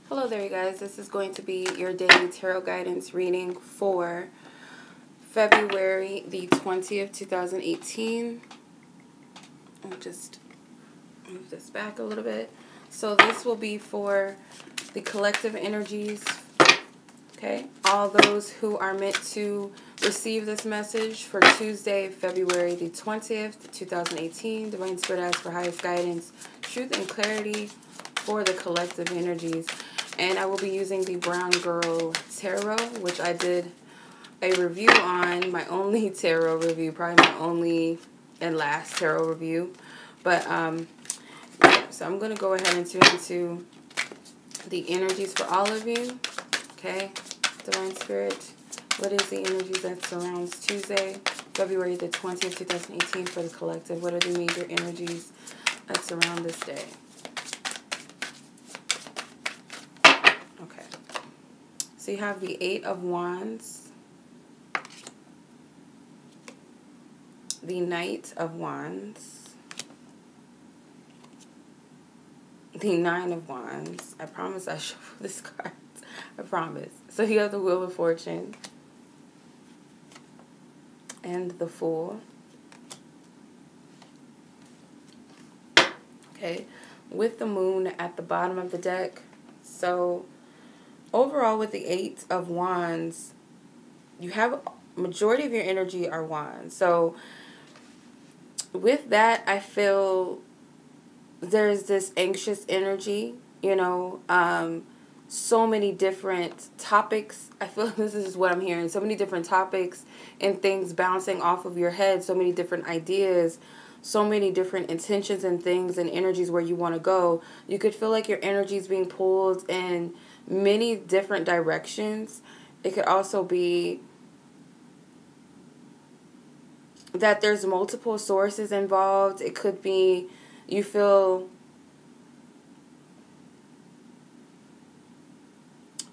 Hello there, you guys. This is going to be your daily tarot guidance reading for February the 20th, 2018. I'll just move this back a little bit. So this will be for the collective energies, okay? All those who are meant to receive this message for Tuesday, February the 20th, 2018. Divine Spirit asks for highest guidance, truth, and clarity for the collective energies. And I will be using the Brown Girl Tarot, which I did a review on, my only tarot review, probably my only and last tarot review. But, yeah, so I'm going to go ahead and tune into the energies for all of you. Okay, Divine Spirit, what is the energies that surrounds Tuesday, February the 20th, 2018 for the collective? What are the major energies that surround this day? So you have the Eight of Wands, the Knight of Wands, the Nine of Wands. I promise I shuffle this card. I promise. So you have the Wheel of Fortune and the Fool. Okay, with the Moon at the bottom of the deck. So overall, with the Eight of Wands, you have majority of your energy are wands. So with that, I feel there's this anxious energy, you know, so many different topics. I feel this is what I'm hearing. So many different topics and things bouncing off of your head. So many different ideas, so many different intentions and things and energies where you want to go. You could feel like your energy is being pulled in many different directions. It could also be that there's multiple sources involved. It could be you feel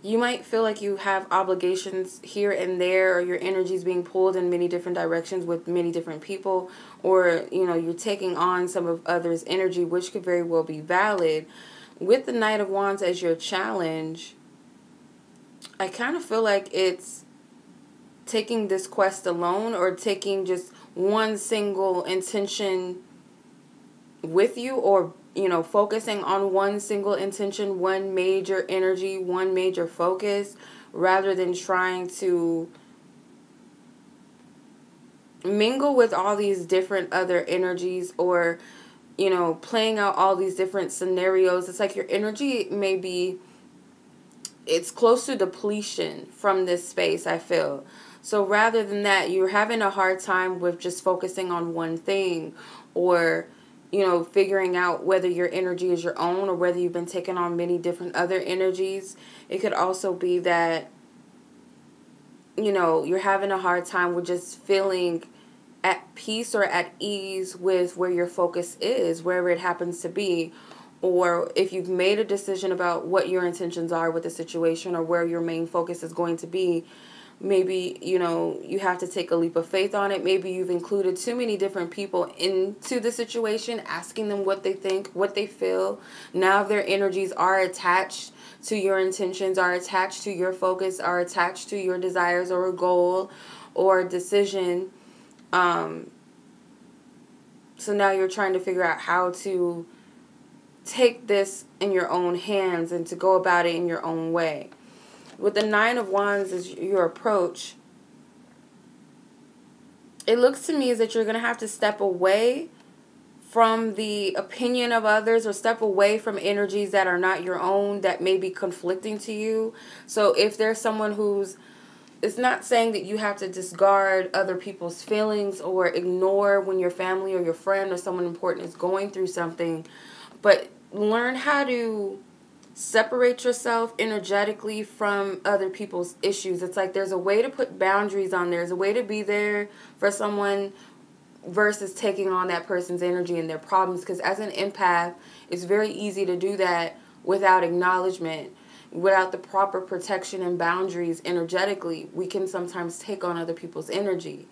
you might feel like you have obligations here and there, or your energy is being pulled in many different directions with many different people, or you know, you're taking on some of others' energy, which could very well be valid. With the Knight of Wands as your challenge, I kind of feel like it's taking this quest alone, or taking just one single intention with you, or, you know, focusing on one single intention, one major energy, one major focus, rather than trying to mingle with all these different other energies, or you know, playing out all these different scenarios. It's like your energy may be, it's close to depletion from this space, I feel. So rather than that, you're having a hard time with just focusing on one thing, or, you know, figuring out whether your energy is your own or whether you've been taking on many different other energies. It could also be that, you know, you're having a hard time with just feeling at peace or at ease with where your focus is, wherever it happens to be. Or if you've made a decision about what your intentions are with the situation, or where your main focus is going to be, maybe, you know, you have to take a leap of faith on it. Maybe you've included too many different people into the situation, asking them what they think, what they feel. Now their energies are attached to your intentions, are attached to your focus, are attached to your desires or a goal or a decision. So now you're trying to figure out how to take this in your own hands and to go about it in your own way. With the Nine of Wands as your approach, it looks to me as that you're going to have to step away from the opinion of others, or step away from energies that are not your own, that may be conflicting to you. So if there's someone who's, it's not saying that you have to discard other people's feelings or ignore when your family or your friend or someone important is going through something, but learn how to separate yourself energetically from other people's issues. It's like there's a way to put boundaries on there. There's a way to be there for someone versus taking on that person's energy and their problems. Because as an empath, it's very easy to do that without acknowledgement, without the proper protection and boundaries energetically. We can sometimes take on other people's energy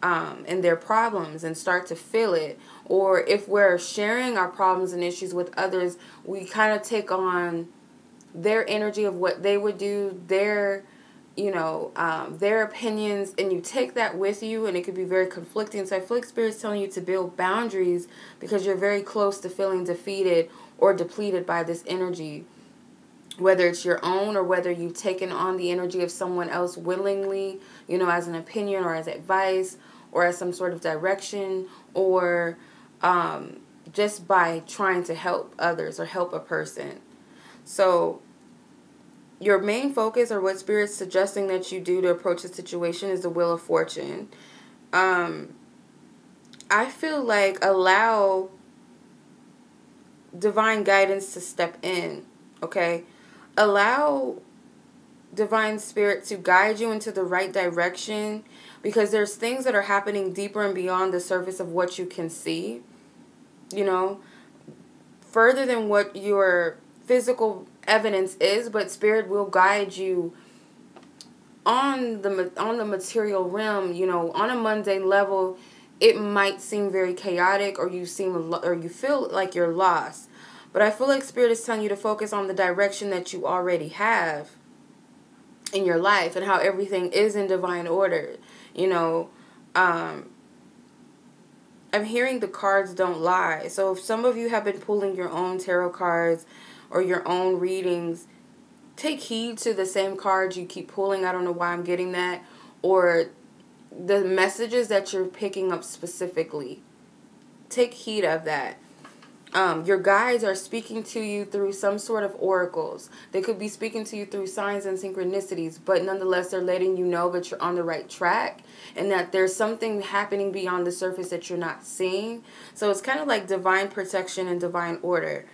and their problems and start to feel it. Or if we're sharing our problems and issues with others, we kind of take on their energy of what they would do, their, their opinions, and you take that with you, and it could be very conflicting. So I feel like Spirit's telling you to build boundaries because you're very close to feeling defeated or depleted by this energy, whether it's your own or whether you've taken on the energy of someone else willingly, as an opinion or as advice or as some sort of direction, or just by trying to help others or help a person. So your main focus, or what Spirit's suggesting that you do to approach the situation, is the Wheel of Fortune. I feel like allow divine guidance to step in, okay? Allow divine spirit to guide you into the right direction, because there's things that are happening deeper and beyond the surface of what you can see, further than what your physical evidence is, but Spirit will guide you on the material realm. On a mundane level, it might seem very chaotic, or you feel like you're lost. But I feel like Spirit is telling you to focus on the direction that you already have in your life and how everything is in divine order. I'm hearing the cards don't lie. So if some of you have been pulling your own tarot cards or your own readings, take heed to the same cards you keep pulling. I don't know why I'm getting that. Or the messages that you're picking up specifically. Take heed of that. Your guides are speaking to you through some sort of oracles. They could be speaking to you through signs and synchronicities, but nonetheless, they're letting you know that you're on the right track and that there's something happening beyond the surface that you're not seeing. So it's kind of like divine protection and divine order.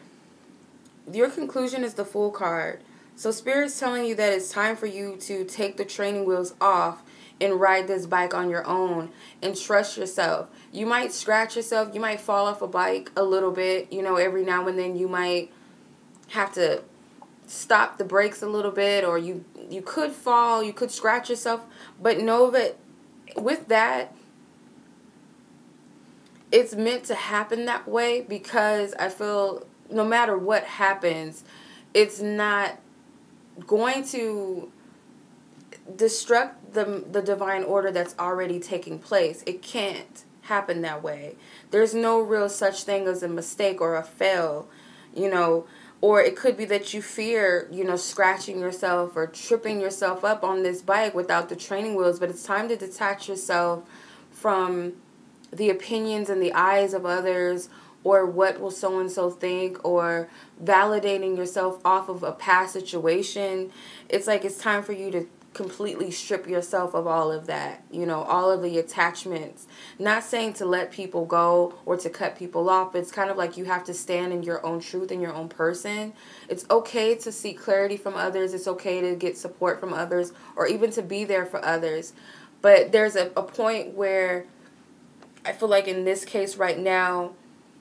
Your conclusion is the Fool card. So Spirit's telling you that it's time for you to take the training wheels off and ride this bike on your own and trust yourself. You might scratch yourself. You might fall off a bike a little bit. Every now and then you might have to stop the brakes a little bit, or you could fall. You could scratch yourself. But know that with that, it's meant to happen that way, because I feel no matter what happens, it's not going to destruct the divine order that's already taking place. It can't happen that way. There's no real such thing as a mistake or a fail, or it could be that you fear, scratching yourself or tripping yourself up on this bike without the training wheels. But it's time to detach yourself from the opinions and the eyes of others, or what will so-and-so think, or validating yourself off of a past situation. It's like it's time for you to completely strip yourself of all of that, all of the attachments. Not saying to let people go or to cut people off, but it's kind of like you have to stand in your own truth and your own person. It's okay to seek clarity from others. It's okay to get support from others, or even to be there for others. But there's a point where I feel like in this case right now,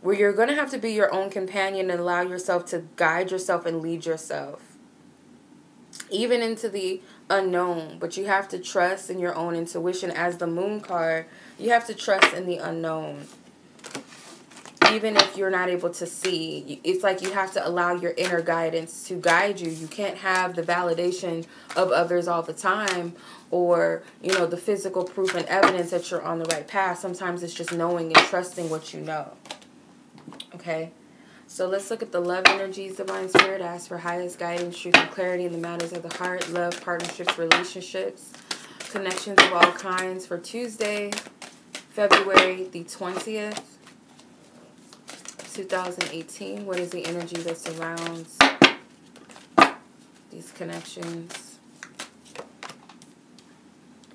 where you're going to have to be your own companion and allow yourself to guide yourself and lead yourself, even into the unknown. But you have to trust in your own intuition. As the Moon card, you have to trust in the unknown. Even if you're not able to see, it's like you have to allow your inner guidance to guide you. You can't have the validation of others all the time, or, the physical proof and evidence that you're on the right path. Sometimes it's just knowing and trusting what you know. Okay, so let's look at the love energies. Divine Spirit, ask for highest guidance, truth, and clarity in the matters of the heart, love, partnerships, relationships, connections of all kinds for Tuesday, February the 20th, 2018. What is the energy that surrounds these connections?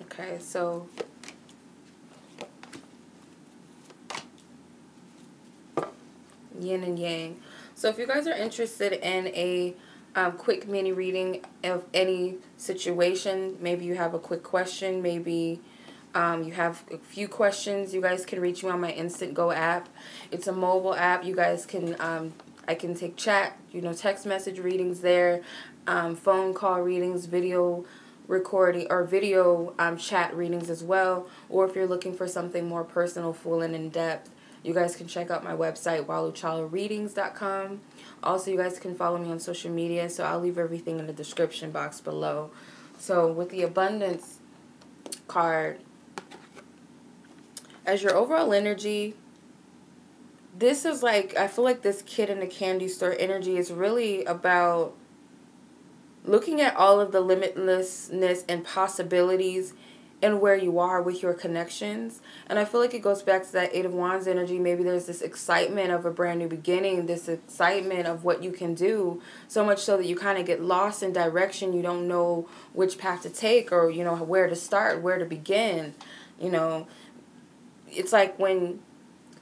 Okay, so yin and yang. So if you guys are interested in a quick mini reading of any situation, maybe you have a quick question, maybe you have a few questions, you guys can reach me on my Instantgo app. It's a mobile app. You guys can, I can take chat, text message readings there, phone call readings, video recording, or video chat readings as well. Or if you're looking for something more personal, full, and in-depth, You guys can check out my website, waluchildreadings.com. Also, you guys can follow me on social media, so I'll leave everything in the description box below. So with the abundance card, as your overall energy, this is like, I feel like this kid in the candy store energy is really about looking at all of the limitlessness and possibilities and where you are with your connections. And I feel like it goes back to that Eight of Wands energy. Maybe there's this excitement of a brand new beginning, this excitement of what you can do, so much so that you kind of get lost in direction. You don't know which path to take, or, you know, where to start, where to begin. You know, it's like when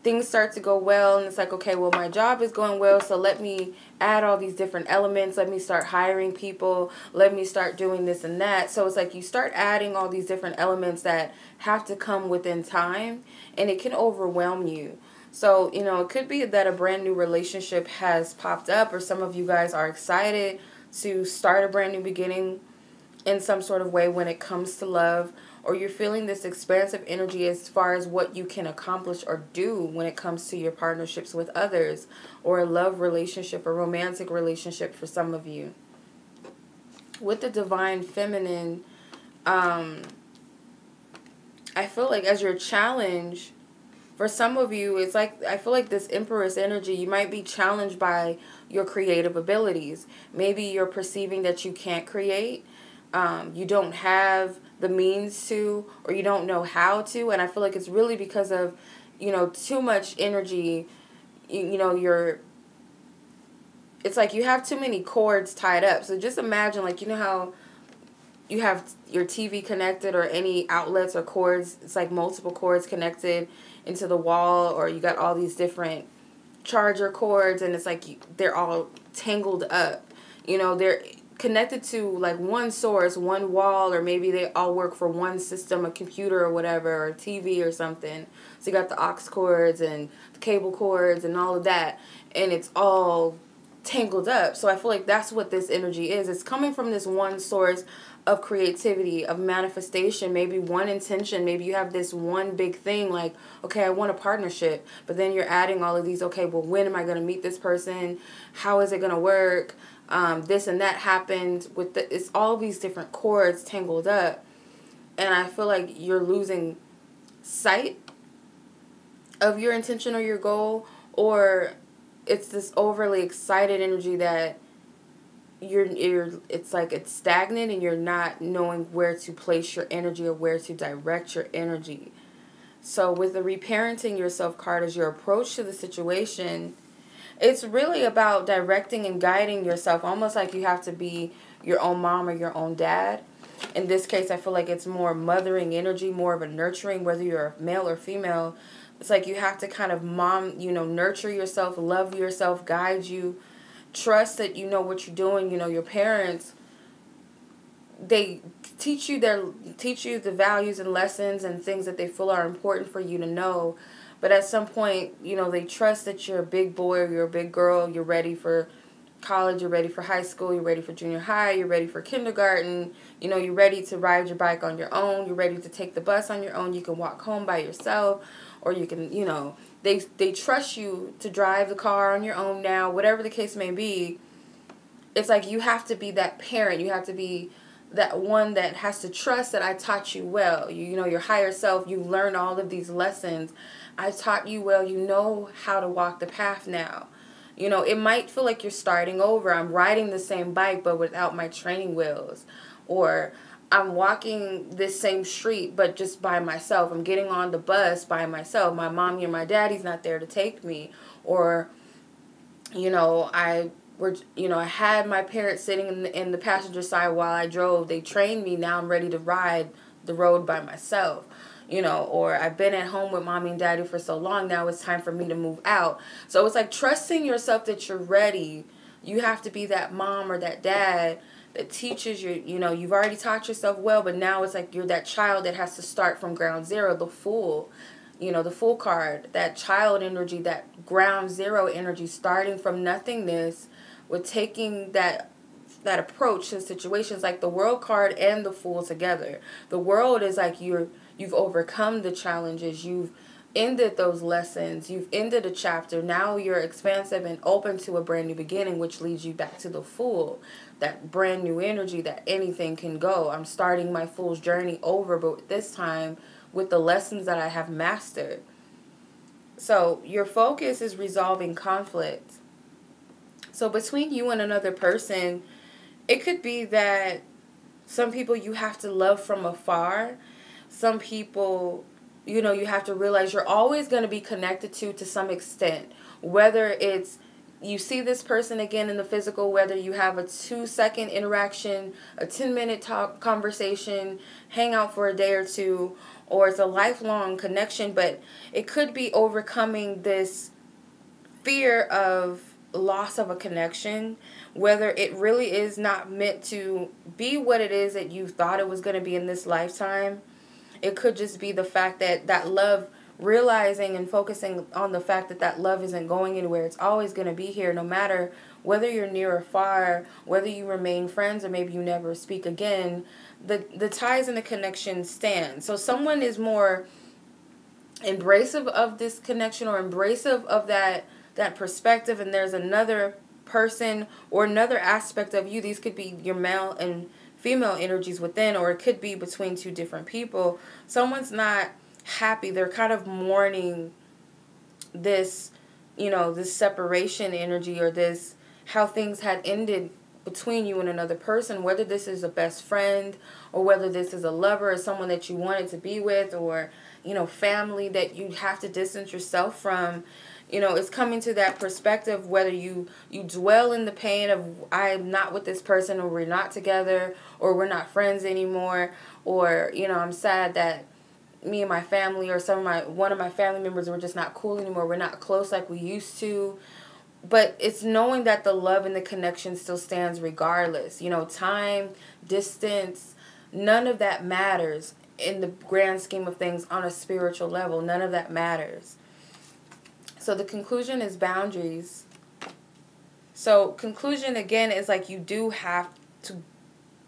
things start to go well, and it's like, okay, well, my job is going well, so let me add all these different elements. Let me start hiring people. Let me start doing this and that. So it's like you start adding all these different elements that have to come within time, and it can overwhelm you. So, you know, it could be that a brand new relationship has popped up, or some of you guys are excited to start a brand new beginning in some sort of way when it comes to love, or you're feeling this expansive energy as far as what you can accomplish or do when it comes to your partnerships with others, or a love relationship, a romantic relationship for some of you. With the divine feminine, I feel like as your challenge, for some of you, it's like, I feel like this Empress energy, you might be challenged by your creative abilities. Maybe you're perceiving that you can't create. You don't have the means to, or you don't know how to. And I feel like it's really because of, you know, too much energy. You know, it's like you have too many cords tied up. So just imagine, like, you know how you have your TV connected, or any outlets or cords. It's like multiple cords connected into the wall, or you got all these different charger cords, and it's like they're all tangled up. You know, they're connected to like one source, one wall, or maybe they all work for one system, a computer or whatever, or a TV or something. So you got the aux cords and the cable cords and all of that, and it's all tangled up. So I feel like that's what this energy is. It's coming from this one source of creativity, of manifestation, maybe one intention. Maybe you have this one big thing, like, okay, I want a partnership, but then you're adding all of these, okay, well, when am I going to meet this person? How is it going to work? This and that happened with it's all these different cords tangled up, and I feel like you're losing sight of your intention or your goal, or it's this overly excited energy that it's like it's stagnant, and you're not knowing where to place your energy or where to direct your energy. So with the reparenting yourself card as your approach to the situation, it's really about directing and guiding yourself, almost like you have to be your own mom or your own dad. In this case, I feel like it's more mothering energy, more of a nurturing, whether you're male or female. It's like you have to kind of nurture yourself, love yourself, guide you, trust that you know what you're doing. You know, your parents, they teach you the values and lessons and things that they feel are important for you to know. But at some point, you know, they trust that you're a big boy or you're a big girl. You're ready for college. You're ready for high school. You're ready for junior high. You're ready for kindergarten. You know, you're ready to ride your bike on your own. You're ready to take the bus on your own. You can walk home by yourself, or you can, you know, they trust you to drive the car on your own now, whatever the case may be. It's like you have to be that parent. You have to be that one that has to trust that I taught you well. You know, your higher self, you learn all of these lessons. I taught you well. You know how to walk the path now. You know, it might feel like you're starting over. I'm riding the same bike, but without my training wheels. Or I'm walking this same street, but just by myself. I'm getting on the bus by myself. My mommy or my daddy's not there to take me. Or, you know, I had my parents sitting in the passenger side while I drove. They trained me. Now I'm ready to ride the road by myself. You know, or I've been at home with mommy and daddy for so long, now it's time for me to move out. So it's like trusting yourself that you're ready. You have to be that mom or that dad that teaches you, you know, you've already taught yourself well, but now it's like you're that child that has to start from ground zero, the Fool, you know, the Fool card, that child energy, that ground zero energy, starting from nothingness with taking that approach in situations like the World card and the Fool together. The World is like you've overcome the challenges. You've ended those lessons. You've ended a chapter. Now you're expansive and open to a brand new beginning, which leads you back to the Fool. That brand new energy that anything can go. I'm starting my Fool's journey over, but this time with the lessons that I have mastered. So your focus is resolving conflict. So between you and another person, it could be that some people you have to love from afar. Some people, you know, you have to realize you're always going to be connected to some extent. Whether it's you see this person again in the physical, whether you have a 2-second interaction, a 10-minute talk conversation, hang out for a day or two, or it's a lifelong connection, but it could be overcoming this fear of loss of a connection, whether it really is not meant to be what it is that you thought it was going to be in this lifetime. It could just be the fact that that love, realizing and focusing on the fact that that love isn't going anywhere. It's always going to be here no matter whether you're near or far, whether you remain friends or maybe you never speak again. The ties and the connection stand. So someone is more embracive of this connection or embracive of that perspective, and there's another person or another aspect of you. These could be your male and female energies within, or it could be between two different people. Someone's not happy. They're kind of mourning this, you know, this separation energy, or this how things had ended between you and another person, whether this is a best friend or whether this is a lover or someone that you wanted to be with, or, you know, family that you have to distance yourself from. You know, it's coming to that perspective, whether you dwell in the pain of I'm not with this person, or we're not together, or we're not friends anymore, or, you know, I'm sad that me and my family or one of my family members were just not cool anymore. We're not close like we used to. But it's knowing that the love and the connection still stands regardless. You know, time, distance, none of that matters in the grand scheme of things on a spiritual level. None of that matters. So the conclusion is boundaries. So conclusion, again, is like you do have to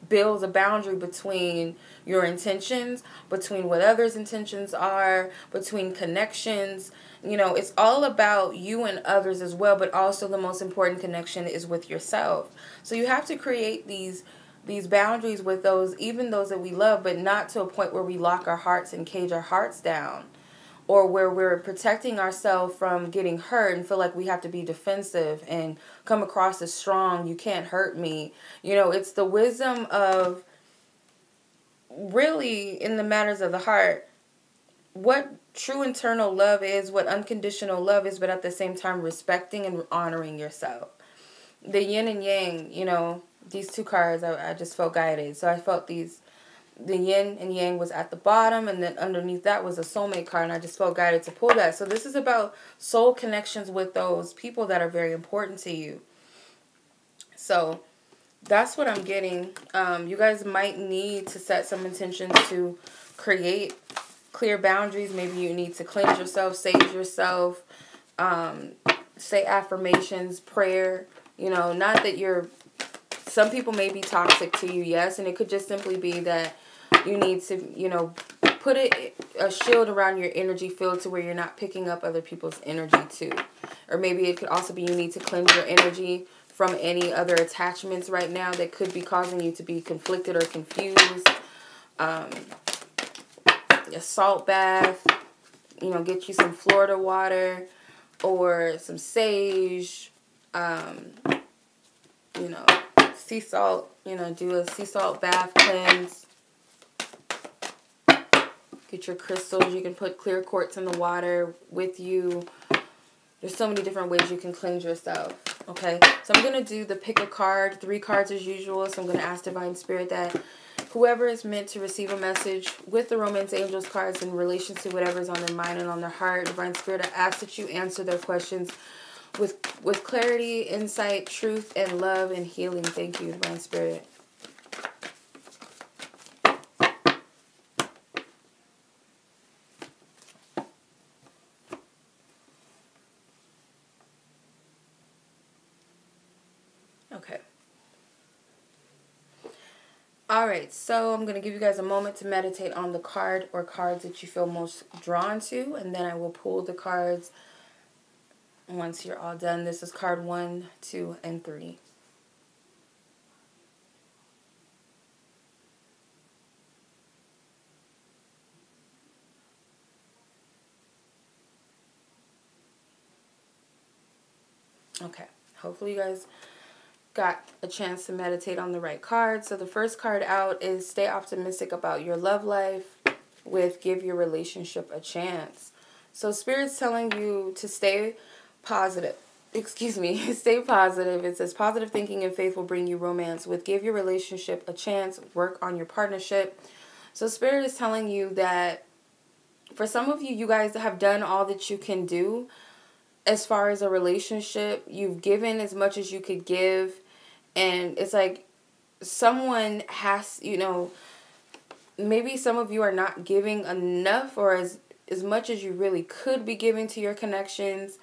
build a boundary between your intentions, between what others' intentions are, between connections. You know, it's all about you and others as well, but also the most important connection is with yourself. So you have to create these boundaries with those, even those that we love, but not to a point where we lock our hearts and cage our hearts down, or where we're protecting ourselves from getting hurt and feel like we have to be defensive and come across as strong. You can't hurt me. You know, it's the wisdom of really, in the matters of the heart, what true internal love is, what unconditional love is, but at the same time respecting and honoring yourself. The yin and yang, you know, these two cards, I just felt guided. So I felt the yin and yang was at the bottom, and then underneath that was a soulmate card, and I just felt guided to pull that. So this is about soul connections with those people that are very important to you. So that's what I'm getting. You guys might need to set some intentions to create clear boundaries. Maybe you need to cleanse yourself, sage yourself, say affirmations, prayer. You know, not that some people may be toxic to you, yes, and it could just simply be that you need to, you know, put a shield around your energy field to where you're not picking up other people's energy too. Or maybe it could also be you need to cleanse your energy from any other attachments right now that could be causing you to be conflicted or confused. A salt bath, you know, get you some Florida water or some sage, you know, sea salt, you know, do a sea salt bath cleanse. Get your crystals. You can put clear quartz in the water with you. There's so many different ways you can cleanse yourself. Okay, so I'm going to do the pick a card, 3 cards as usual. So I'm going to ask Divine Spirit that whoever is meant to receive a message with the Romance Angels cards in relation to whatever's on their mind and on their heart, Divine Spirit, I ask that you answer their questions with clarity, insight, truth, and love and healing. Thank you, Divine Spirit. Okay. Alright, so I'm going to give you guys a moment to meditate on the card or cards that you feel most drawn to, and then I will pull the cards once you're all done. This is card 1, 2, and 3. Okay, hopefully you guys got a chance to meditate on the right card. So the first card out is stay optimistic about your love life with give your relationship a chance. So Spirit's telling you to stay positive. Excuse me, stay positive. It says positive thinking and faith will bring you romance. With give your relationship a chance, work on your partnership. So Spirit is telling you that for some of you, you guys have done all that you can do. As far as a relationship, you've given as much as you could give, and it's like someone has, maybe some of you are not giving enough or as much as you really could be giving to your connections.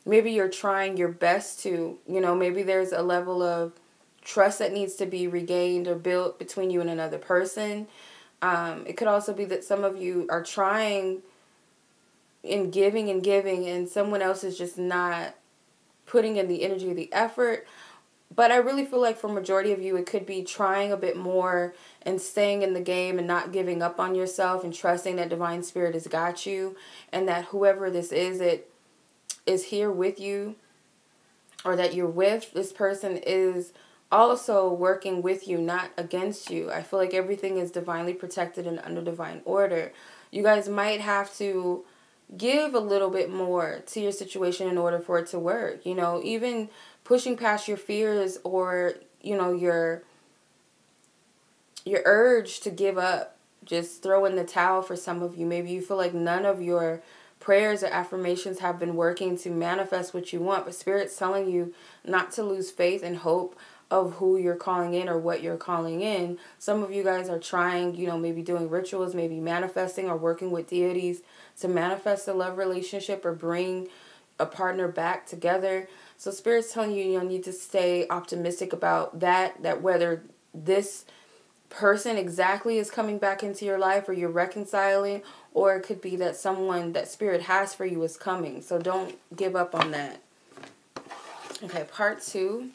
Maybe you're trying your best to, maybe there's a level of trust that needs to be regained or built between you and another person. It could also be that some of you are trying in giving and someone else is just not putting in the energy or the effort. But I really feel like for majority of you, it could be trying a bit more and staying in the game and not giving up on yourself and trusting that Divine Spirit has got you, and that whoever this is, it is here with you, or that you're with, this person is also working with you, not against you. I feel like everything is divinely protected and under divine order. You guys might have to give a little bit more to your situation in order for it to work. Even pushing past your fears or, your urge to give up. Just throw in the towel for some of you. Maybe you feel like none of your prayers or affirmations have been working to manifest what you want, but Spirit's telling you not to lose faith and hope of who you're calling in or what you're calling in. Some of you guys are trying, maybe doing rituals, maybe manifesting or working with deities to manifest a love relationship or bring a partner back together. So Spirit's telling you, you need to stay optimistic about that whether this person exactly is coming back into your life or you're reconciling, or it could be that someone that Spirit has for you is coming. So don't give up on that. Okay, card 2,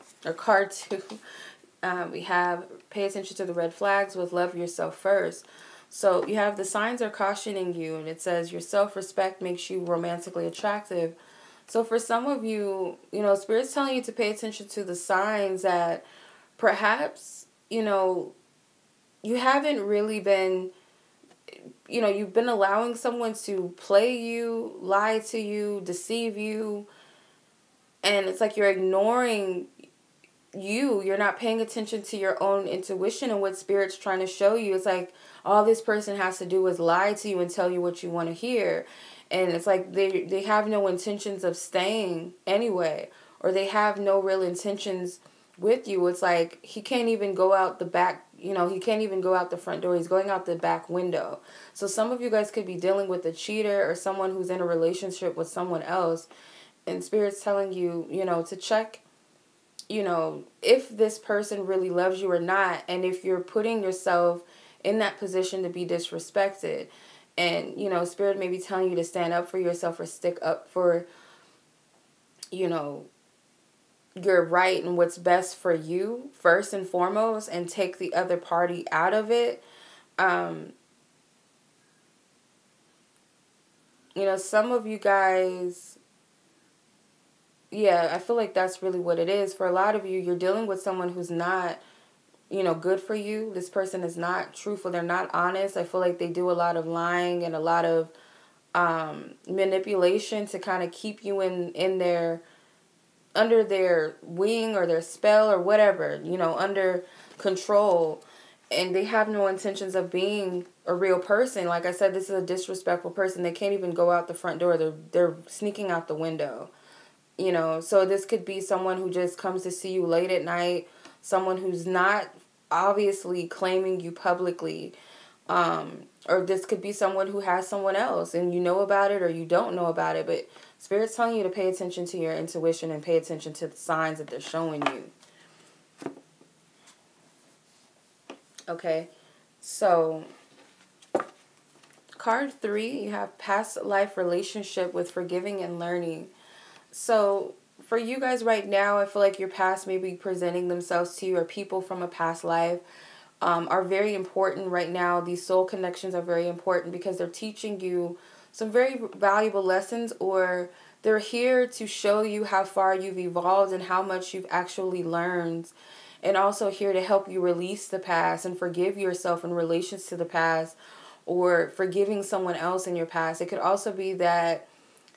we have pay attention to the red flags with love yourself first. So you have the signs are cautioning you, and it says your self-respect makes you romantically attractive. So for some of you, Spirit's telling you to pay attention to the signs that perhaps, you haven't really been, you've been allowing someone to play you, lie to you, deceive you. And it's like you're ignoring you. You're not paying attention to your own intuition and what Spirit's trying to show you. It's like all this person has to do is lie to you and tell you what you want to hear. And it's like they have no intentions of staying anyway, or they have no real intentions with you. It's like he can't even go out the back, he can't even go out the front door. He's going out the back window. So some of you guys could be dealing with a cheater or someone who's in a relationship with someone else. And Spirit's telling you, to check, if this person really loves you or not. And if you're putting yourself in that position to be disrespected. And, Spirit may be telling you to stand up for yourself or stick up for, your right and what's best for you first and foremost, and take the other party out of it. Some of you guys, I feel like that's really what it is. For a lot of you, you're dealing with someone who's not, good for you. This person is not truthful. They're not honest. I feel like they do a lot of lying and a lot of manipulation to kind of keep you in their, under their wing or their spell or whatever, under control. And they have no intentions of being a real person. Like I said, this is a disrespectful person. They can't even go out the front door. They're sneaking out the window. So this could be someone who just comes to see you late at night, someone who's not obviously claiming you publicly, or this could be someone who has someone else and you know about it or you don't know about it, but Spirit's telling you to pay attention to your intuition and pay attention to the signs that they're showing you. Okay, so card 3, you have past life relationship with forgiving and learning. So for you guys right now, I feel like your past may be presenting themselves to you, or people from a past life are very important right now. These soul connections are very important because they're teaching you some very valuable lessons, or they're here to show you how far you've evolved and how much you've actually learned, and also here to help you release the past and forgive yourself in relations to the past, or forgiving someone else in your past. It could also be that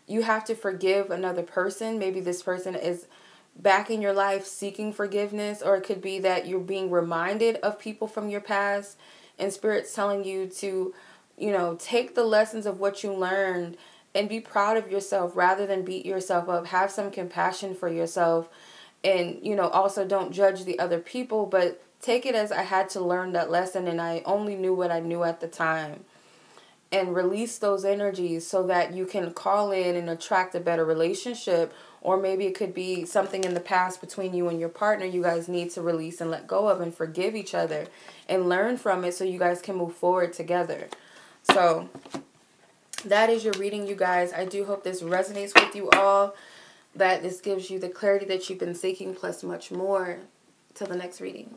you have to forgive another person. Maybe this person is back in your life seeking forgiveness, or it could be that you're being reminded of people from your past, and Spirit's telling you to, take the lessons of what you learned and be proud of yourself rather than beat yourself up. Have some compassion for yourself, and, also don't judge the other people, but take it as, I had to learn that lesson and I only knew what I knew at the time. And release those energies so that you can call in and attract a better relationship. Or maybe it could be something in the past between you and your partner you guys need to release and let go of, and forgive each other and learn from it so you guys can move forward together. So that is your reading, you guys. I do hope this resonates with you all, that this gives you the clarity that you've been seeking plus much more. Till the next reading.